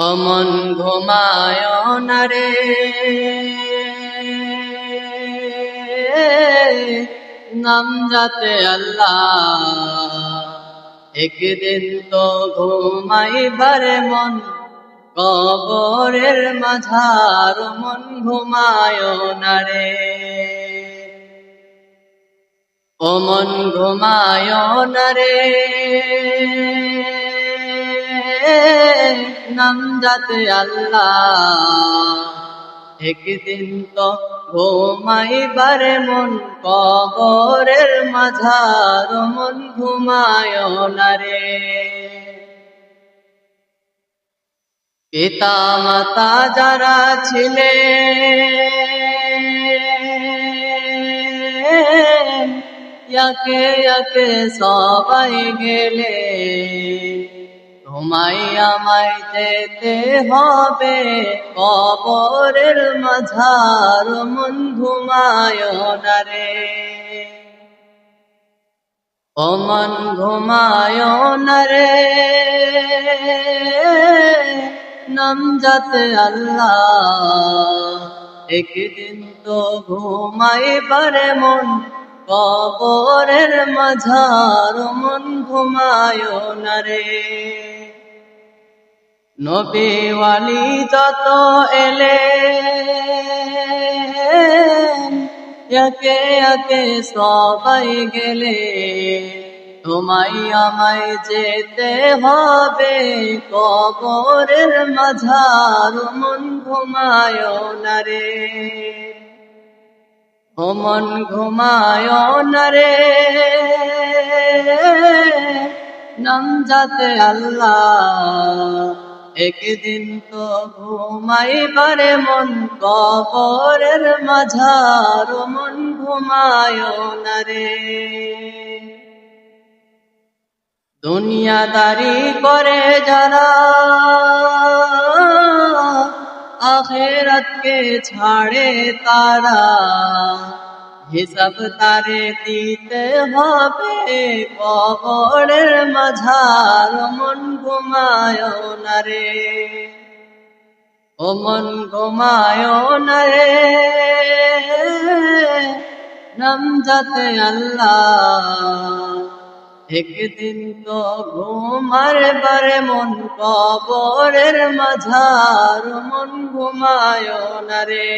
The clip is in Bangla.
অমন ঘুমায় না রে, নাম যাতে আল্লাহ। একদিন তো ঘুমাইবার মন, কবরের মাঝার মন ঘুমায় না রে। অমন ঘুমায় না রে, নাম যাতে আল্লাহ। একদিন তো ঘুমাইবার মন, কবরের মাঝার মন ঘুমায় না রে। পিতা মাতা যারা ছিলেন, একে একে সবাই গেলে, তোমায় আমায় যেতে হবে কবরের মাঝার মন ঘুমায় না রে। অমন ঘুমায় না রে, নাম যাতে আল্লাহ। একদিন তো ঘুমাইবার মন, কবরের মাঝার মন ঘুমায় না রে। নবী ওয়ালি যত এলেন, একে একে সবাই গেলে, তোমায় আমায় যেতে হবে কবরের মাঝার মন ঘুমায় না রে। অমন ঘুমায় না রে, নাম যাতে আল্লাহ। একদিন তো ঘুমাইবার মন, কবরের মাঝার মন ঘুমায় না রে। দুনিয়াদারি করে যারা, আখিরাতকে ছাড়ে তারা, হিসাব তারে দিতে হবে কবরের মাঝার মন ঘুমায় না রে। ও মন ঘুমায় না রে, নাম যাতে আল্লাহ। একদিন তো ঘুমাইবার মন, কবরের মাঝার মন ঘুমায় না রে।